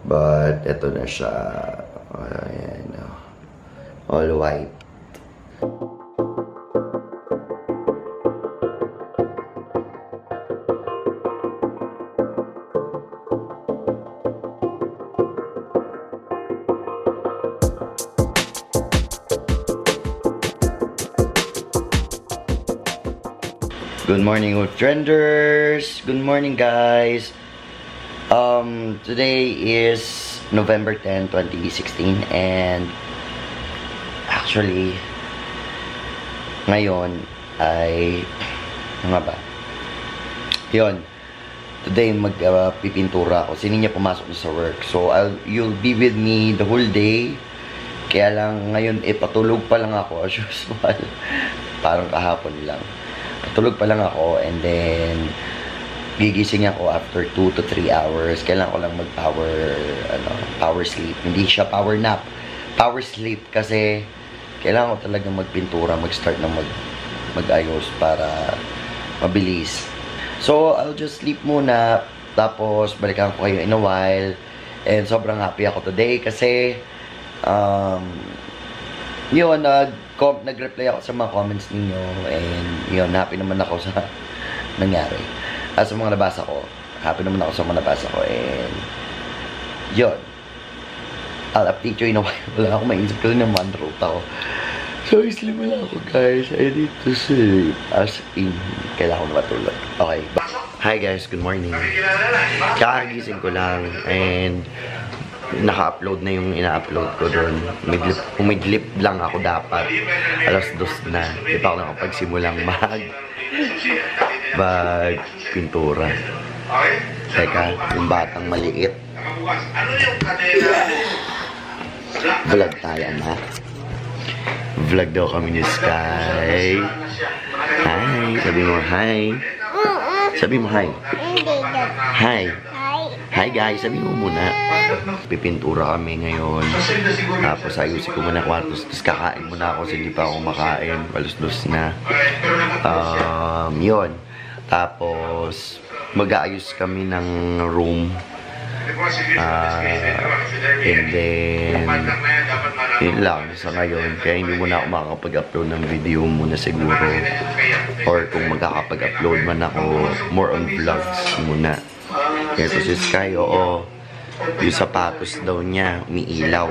But, ito na siya. Ayan. All white. Good morning, old trenders. Good morning, guys. Today is November 10, 2016, and actually ngayon ay ano ba? Yun. Today magpipintura ako. Sino niya pumasok sa work. So you'll be with me the whole day. Kaya lang ngayon patulog pa lang ako as usual. Parang kahapon lang. Tulog pa lang ako, and then gigising ako after 2 to 3 hours. Kailangan ko lang power sleep. Hindi siya power nap. Power sleep kasi kailangan ko talaga magpintura, mag-start na mag-ayos para mabilis. So, I'll just sleep muna. Tapos, balikan ko kayo in a while. And sobrang happy ako today kasi yun, nag-reply ako sa mga comments ninyo, and yun, happy naman ako sa nangyari. Sa mga nabasa ko, happy naman ako sa mga nabasa ko, and yun, I'll update you in a while. Wala akong maisip ko rin naman, wrote ako. So, sleep mo lang ako, guys. I need to sleep. As in, kailangan ko na matulog. Okay, hi guys, good morning. Kakagising ko lang, and naka-upload na yung ina-upload ko doon. Umidlip lang ako dapat. Alas 2 na. Di pa ako nakapagsimulang pintura. Teka, yung batang maliit. Vlog tayo, anak. Vlog daw kami ni Sky. Hi. Sabi mo hi. Sabi mo hi. Hi. Hi guys, sabi mo muna. Pipintura kami ngayon. Tapos ayusin ko muna kwartos. Tapos kakain muna ako kasi hindi pa ako makain. Alas 2 na. Yun. Tapos mag-aayos kami ng room. And then yun lang sa ngayon. Kaya hindi muna ako makakapag-upload ng video muna siguro. Or kung magkakapag-upload man ako, more on vlogs muna. Kaya ito si Sky, oo. Yung sapatos daw niya, umiilaw.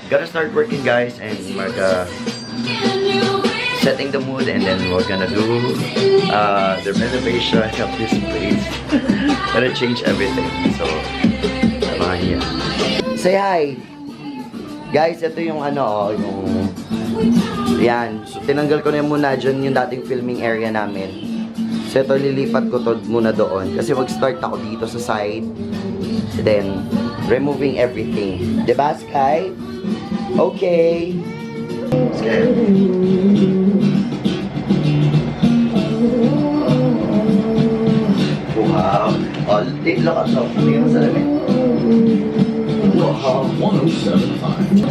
Gotta start working, guys, and setting the mood, and then we're gonna do the renovation of this place. Gonna change everything. So, abangan niya. Say hi! Guys, ito yung yung... Yan. So, tinanggal ko na muna dyan yung dating filming area namin. So, ito, lilipat ko to muna doon. Kasi mag-start ako dito sa side. Then, removing everything. Diba, Sky? Okay. Sky. Wow. Oh, look at that. Hindi mo salamin. Wow. 107.5.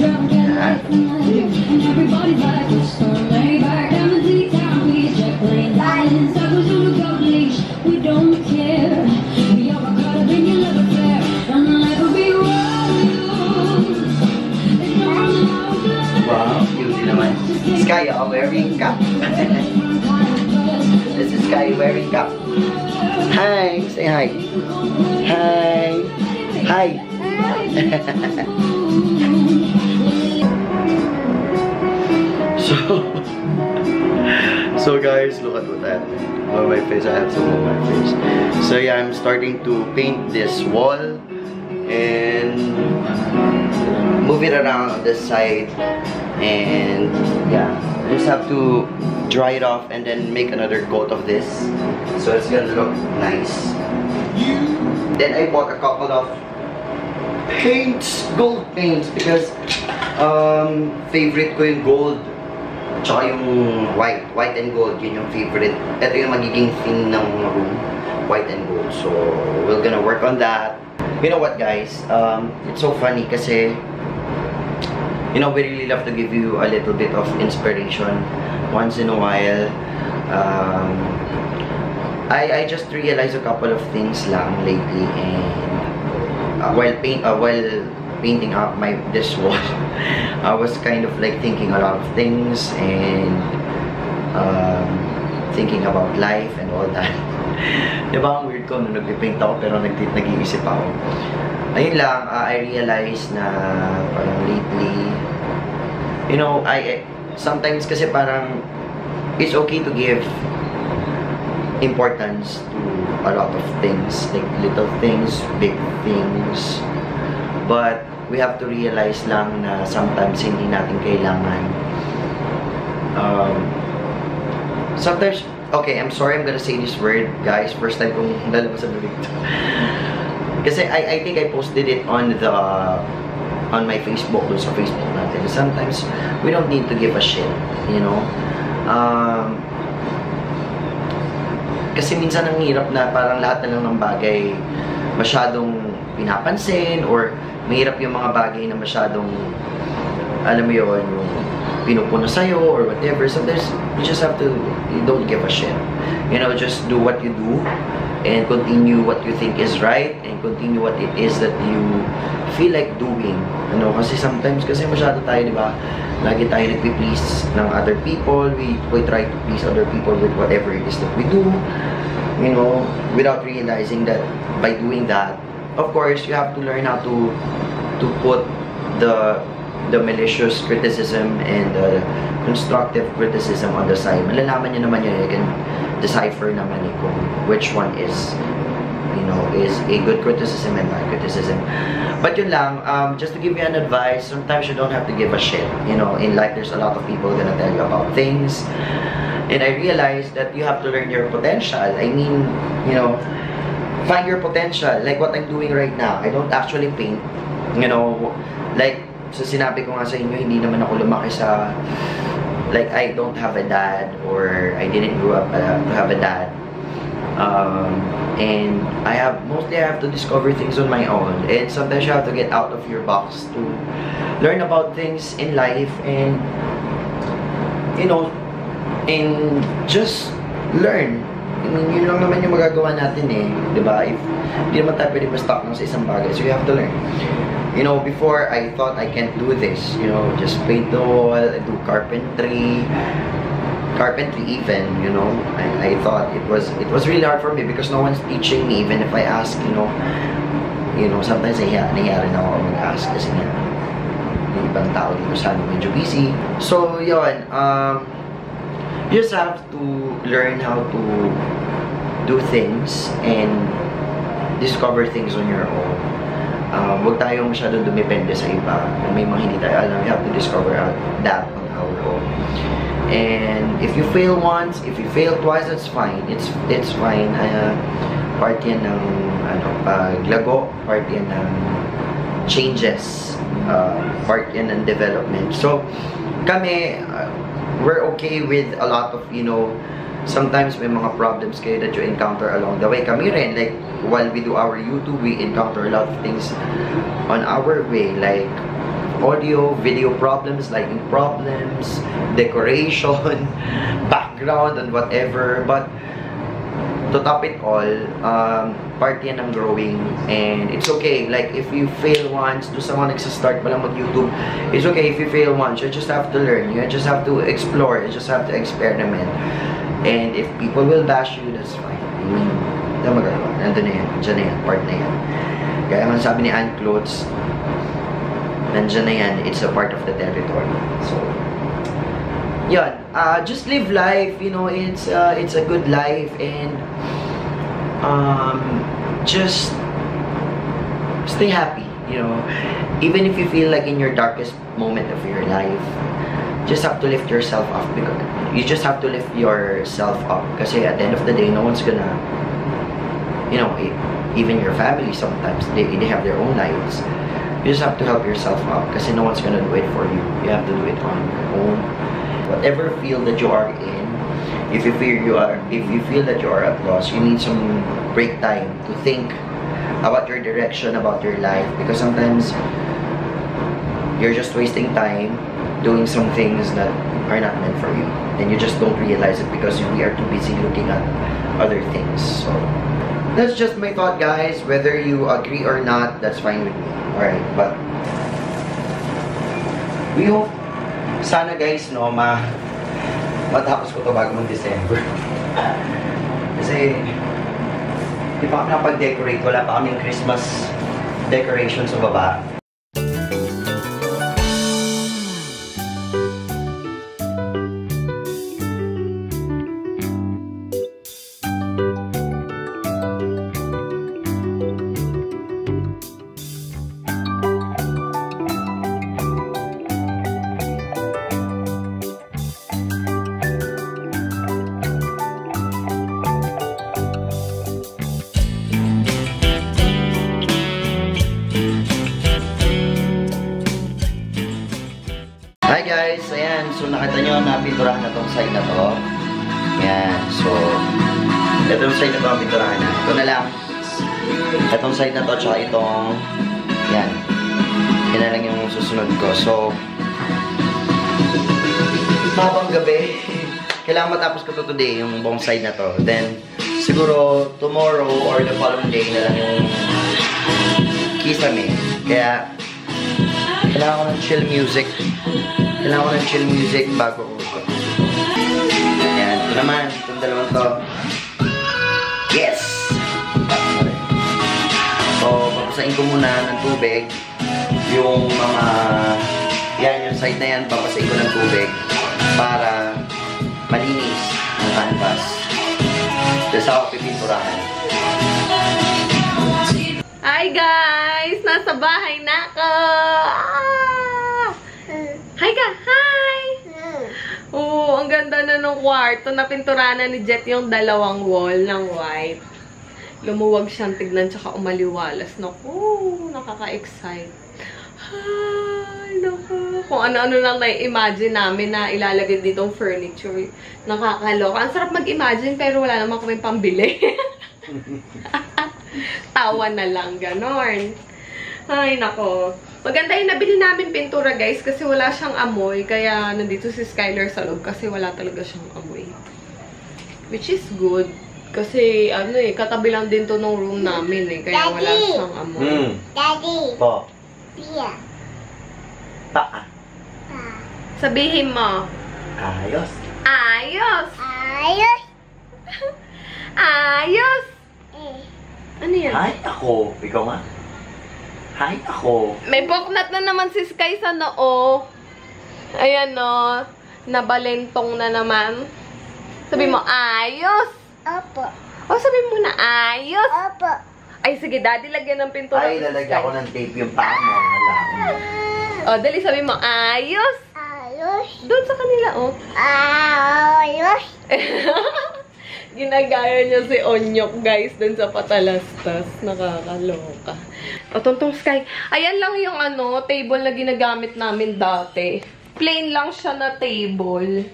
Everybody's like a storm. Lay back down the D-town. We check lane lines. We don't care. We are caught up in your love affair. And the life will be wow, cute naman. Sky, wearing cap. This is Sky wearing cap. Hi, say hi. Hi. Hi. So guys, look at what I have on my face. I have some on my face. So yeah, I'm starting to paint this wall and move it around on this side, and yeah, just have to dry it off and then make another coat of this, so it's gonna look nice. Then I bought a couple of paints, gold paints, because favorite ko yung gold. Tsaka yung white and gold, yun yung favorite. Ito yung magiging theme ng room, white and gold. So, we're gonna work on that. You know what, guys? It's so funny kasi, you know, we really love to give you a little bit of inspiration once in a while. I just realized a couple of things lang lately, and while painting up this wall, I was kind of like thinking a lot of things and thinking about life and all that. Diba ang weird ko nung nagpipaint ako pero nag-iisip ako. Ayun lang, I realized na parang lately, you know, sometimes kasi parang it's okay to give importance to a lot of things, like little things, big things, but we have to realize lang na sometimes hindi natin kailangan sometimes, okay, I'm sorry I'm gonna say this word, guys, first time kong lalabas sa bibig ito. Kasi I think I posted it on my Facebook, dun sa Facebook natin. Sometimes we don't need to give a shit, you know. Kasi minsan ang hirap na parang lahat na lang ng bagay masyadong pinapansin, or mahirap yung mga bagay na masyadong, alam mo yun, yung pinupuno sa'yo or whatever. Sometimes you just have to, you don't give a shit, you know, just do what you do and continue what you think is right and continue what it is that you feel like doing, you know. Kasi sometimes kasi masyado tayo, di ba, lagi tayo nagpi-please ng other people. We try to please other people with whatever it is that we do, you know, without realizing that by doing that, of course, you have to learn how to put the malicious criticism and the constructive criticism on the side. Malalaman nyo naman yun. You can decipher naman kung which one is, you know, is a good criticism and bad criticism. But yun lang, just to give you an advice, sometimes you don't have to give a shit. You know, in life, there's a lot of people gonna tell you about things. And I realized that you have to learn your potential. I mean, you know, find your potential. Like what I'm doing right now. I don't actually paint. You know, like, so sinabi ko nga sa inyo, hindi naman ako lumaki sa, like, I don't have a dad, or I didn't grow up to have a dad. And mostly I have to discover things on my own. And sometimes you have to get out of your box to learn about things in life and, you know, and just learn. I mean, yun lang naman yung magagawa natin eh, diba? If hindi naman tayo pwede ma-stuck lang sa isang bagay, so you have to learn. You know, before I thought I can't do this, you know, just paint the wall, do carpentry even, you know. I thought it was really hard for me because no one's teaching me. Even if I ask, you know, sometimes nahiya rin ako mag-ask kasi nga yung ibang tao dito sa medyo busy. So, yun, you just have to learn how to do things and discover things on your own. Huwag tayong masyadong dumepende sa iba. May mga hindi tayo alam, you have to discover that on our own. And if you fail once, if you fail twice, that's fine. It's fine. Part yan ng paglago, part yan ng changes, part yan ng development. So, kami, we're okay with a lot of, you know, sometimes may mga problems kayo that you encounter along the way. Kami rin, like, while we do our YouTube, we encounter a lot of things on our way, like audio, video problems, lighting problems, decoration, background, and whatever. But to top it all, part yan ng growing, and it's okay. Like, if you fail once, do someone nagsastart pa lang mag-YouTube, it's okay if you fail once. You just have to learn. You just have to explore. You just have to experiment. And if people will bash you, that's fine. I mean, hindi magagawa. Nandun na yan. Diyan na yan. Part na yan. Kaya man sabi ni Ann Clothes, nandyan na yan. It's a part of the territory. So, yun. Just live life. You know, it's a good life. And just stay happy. You know, even if you feel like in your darkest moment of your life, just have to lift yourself up, because you just have to lift yourself up, kasi at the end of the day, no one's gonna, you know, even your family sometimes, they have their own lives. You just have to help yourself up, kasi no one's gonna do it for you. You have to do it on your own. Whatever field that you are in, if you feel that you are at loss, you need some break time to think about your direction, about your life, because sometimes you're just wasting time doing some things that are not meant for you, and you just don't realize it because we are too busy looking at other things. So That's just my thought, guys. Whether you agree or not, that's fine with me. Alright, but we hope, sana guys, no, matapos ko to bago mag-December. Kasi, di pa kami nakapag-decorate. Wala pa kaming Christmas decoration sa baba. Hi guys! Ayan, so nakita nyo na pinturahan na tong side na to. Ayan, so itong side na to ang pinturahan na. Ito na lang. Itong side na to, tsaka itong yan. Yan na lang yung susunod ko. So habang gabi, kailangan matapos ko to today, yung buong side na to. Then, siguro tomorrow or the following day na lang yung kisame. Kaya kailangan ko ng chill music. Kailangan ko ng chill music bago ko. Ayan, ito naman. Itong dalawang to. Yes! So, papasain ko muna ng tubig. Yung mga... Yan, yung side na yan, papasain ko ng tubig. Para malinis ang canvas. Tapos ako pipinturahan. Hi guys! Nasa bahay na ako! Hi ka! Hi! Oo, ang ganda na ng kwarto. Napinturahan na ni Jet yung dalawang wall ng white. Lumuwag siyang tignan tsaka umaliwalas. Naku, nakaka-excite. Hi! Naku. Kung ano-ano lang na-imagine namin na ilalagay ditong furniture. Nakakaloka. Ang sarap mag-imagine pero wala naman kami pambili. Tawa na lang, ganon. Ay, nako. Maganda yung nabili namin pintura, guys, kasi wala siyang amoy. Kaya nandito si Skylar sa loob kasi wala talaga siyang amoy. Which is good. Kasi, ano eh, katabi lang din to nung room namin eh. Kaya Daddy, wala siyang amoy. Daddy. Po. Pia. Pa. Sabihin mo. Ayos. Ayos! Ayos. Ayos! Ano yan? Hi, ako. Ikaw nga. Hi, ako. May boknat na naman si Sky sa noo. Ayan no. Nabalentong na naman. Sabi mo, ayos! Opo. O, sabi mo na, ayos! Opo. Ay, sige, daddy, lagyan ng pintura. Ay, lalagyan ko ng tape yung paa mo. O, dali, sabi mo, ayos! Ayos. Doon sa kanila, oh. Ayos. Ginagaya niya si Onyok, guys, dun sa patalastas. Nakakaloka. O, Tontong Sky. Ayan lang yung ano, table na ginagamit namin dati. Plain lang siya na table.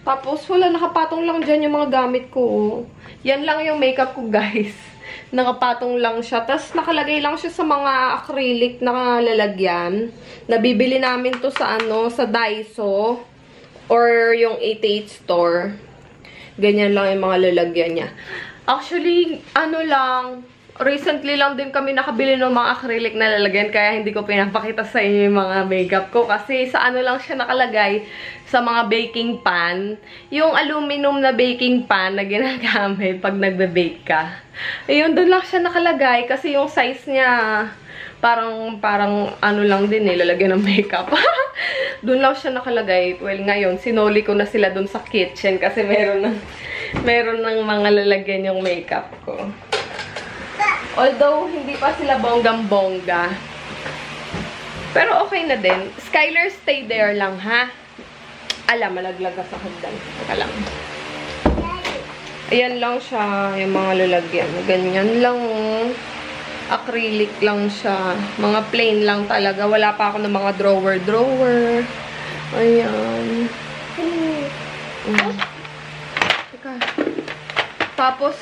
Tapos, wala, nakapatong lang dyan yung mga gamit ko. Oh. Yan lang yung makeup ko, guys. Nakapatong lang siya. Tapos, nakalagay lang siya sa mga acrylic na lalagyan. Nabibili namin to sa ano, sa Daiso. Or yung 88 store. Ganyan lang yung mga lalagyan niya. Actually, ano lang, recently lang din kami nakabili ng mga acrylic na lalagyan, kaya hindi ko pinapakita sa inyo yung mga makeup ko. Kasi sa ano lang siya nakalagay, sa mga baking pan. Yung aluminum na baking pan na ginagamit pag nagbe-bake ka. Ayun, doon lang siya nakalagay kasi yung size niya, parang ano lang din eh, lalagyan ng makeup. Doon lang siya nakalagay. Well, ngayon, sinoli ko na sila doon sa kitchen kasi meron ng mga lalagyan yung makeup ko. Although, hindi pa sila bonggang-bongga. Pero okay na din. Skylar, stay there lang, ha? Alam, malaglag ka sa hagdan. Teka lang. Ayan lang siya, yung mga lalagyan. Ganyan lang. Acrylic lang siya. Mga plain lang talaga. Wala pa ako ng mga drawer. Ayan. Teka. Tapos,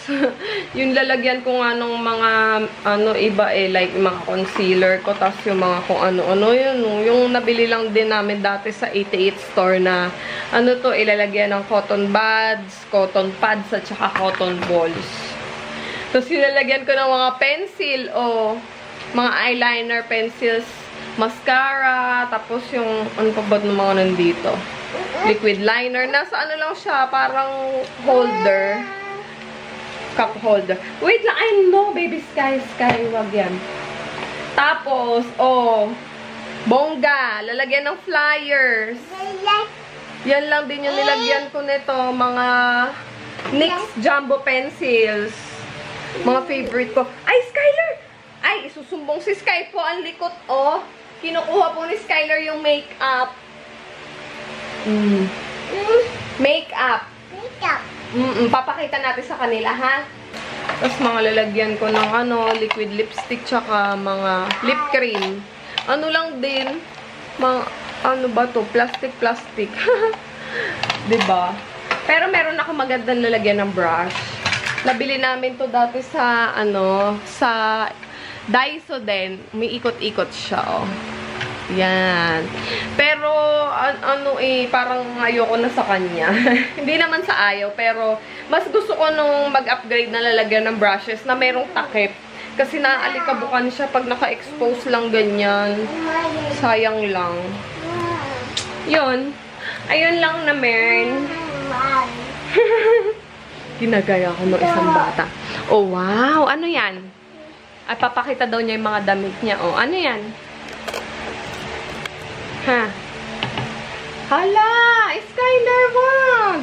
yung lalagyan ko nga nung mga, ano, iba eh, like mga concealer ko. Tapos yung mga kung ano-ano yun. Yung nabili lang din namin dati sa 88 store na, ano to, ilalagyan ng cotton buds, cotton pads, at saka cotton balls. Tapos nilalagyan ko ng mga pencil o mga eyeliner, pencils, mascara, tapos yung ano pa ba ng mga nandito? Liquid liner. Nasa ano lang siya, parang holder. Cup holder. Wait lang, I know, baby Sky, wag yan. Tapos, bongga, lalagyan ng flyers. Yan lang din yung nilagyan ko nito, mga NYX Jumbo Pencils. Mga favorite ko. Ay, Skylar! Ay, isusumbong si Sky po, ang likot, oh. Kinukuha po ni Skylar yung makeup. Makeup. Papakita natin sa kanila, ha? Tapos mga lalagyan ko ng liquid lipstick, tsaka mga lip cream. Ano lang din, mga, ano ba to? Plastic. Diba? Pero meron ako magandang lalagyan ng brush. Nabili namin to dati sa, sa Daiso din. May ikot-ikot siya, oh. Yan. Pero, parang ayoko na sa kanya. Hindi naman sa ayaw, pero mas gusto ko nung mag-upgrade na lalagyan ng brushes na merong takip. Kasi naaalikabukan siya pag naka-expose lang ganyan. Sayang lang. Yun. Ayun lang na meron. Ginagaya ko ng isang bata. Oh, wow! Ano yan? Ay, papakita daw niya yung mga damit niya. Oh, ano yan? Ha? Hala! Skylar, wag!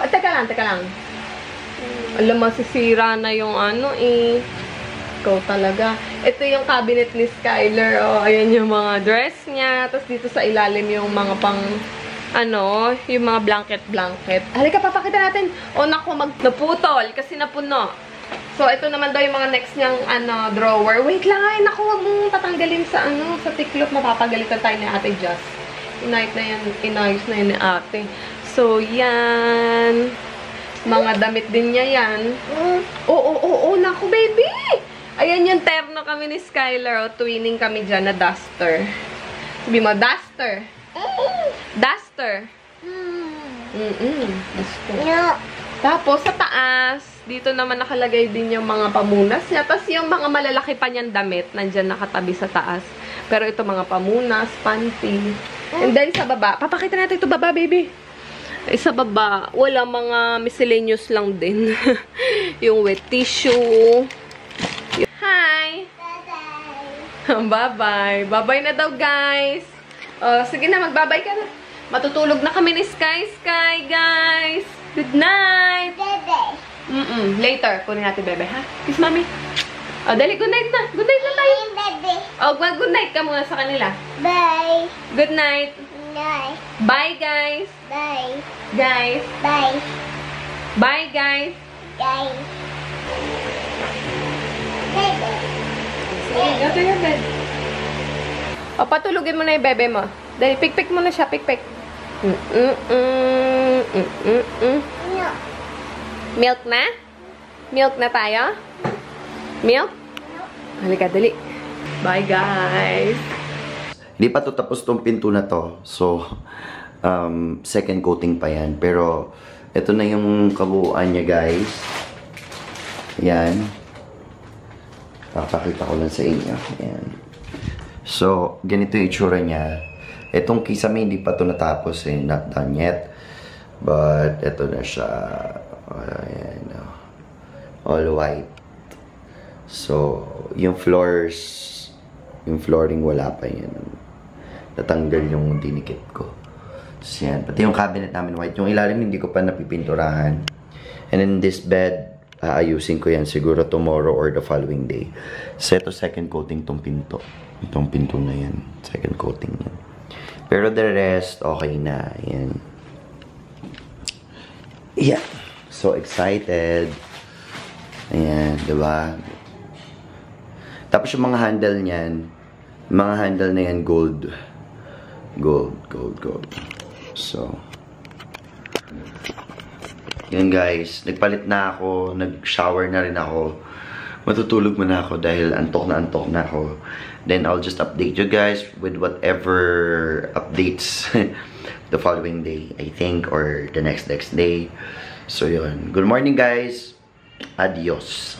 Teka lang. Alam, masisira na yung Ikaw talaga. Ito yung cabinet ni Skylar. Oh, ayan yung mga dress niya. Tapos dito sa ilalim yung mga pang, yung mga blanket. Halika, papakita natin. Oh, naku, naputol kasi napuno. So, ito naman daw yung mga next niyang, drawer. Wait lang, ay, naku, wag mong tatanggalin sa, sa tiklop. Mapapagalitan tayo ni Ate Jess. Inayos na yan ni Ate. So, yan. Mga damit din niya yan. Oo, naku, baby! Ayan yung terno kami ni Skylar. Twinning kami dyan na duster. Sabi mo, duster. Duster. Duster. Tapos, sa taas, dito naman nakalagay din yung mga pamunas niya. Tapos, yung mga malalaki pa niyang damit, nandyan nakatabi sa taas. Pero ito, mga pamunas, panty. And then, sa baba, papakita natin ito baba, baby. Sa baba, wala, mga miscellaneous lang din. Yung wet tissue. Hi! Bye-bye. Bye-bye na daw, guys. Sige na, magbabay ka na. Matutulog na kami ni Sky, guys. Good night. Bebe. Later, kunin natin bebe, ha? Kiss, mami. Dali, good night na. Good night na tayo. Bebe. Good night ka muna sa kanila. Bye. Good night. Night. Bye, guys. Bye. Guys. Bye. Bye, guys. Bye. Bebe. Sige, go to your bed. Patulugin mo na yung bebe mo. Dahil, pick mo na siya. Pick. No. Milk na? Milk na tayo? Milk? Halika, dali. Bye, guys. Hindi pa to tapos tong pinto na to. So, second coating pa yan. Pero, ito na yung kabuuan niya, guys. Yan. Papakita ko lang sa inyo. Yan. So, ganito yung itsura niya. Itong kisame, hindi pa to natapos eh. Not done yet. But, ito na siya. Ayan. All white. So, yung flooring wala pa yan. Natanggal yung dinikit ko. So, yan. Pati yung cabinet namin white. Yung ilalim hindi ko pa napipinturahan. And then this bed, aayusin ko yan siguro tomorrow or the following day. So, ito second coating tong pinto. Itong pinto na yan. Second coating yan. Pero the rest, okay na. Yan. Yeah. So excited. Ayan, diba? Tapos yung mga handle niyan, mga handle na yan, gold. Gold. So, yan guys. Nagpalit na ako. Nag-shower na rin ako. Matutulog muna ako dahil antok na ako. Then I'll just update you guys with whatever updates the following day, I think, or the next day. So yun. Good morning, guys. Adios.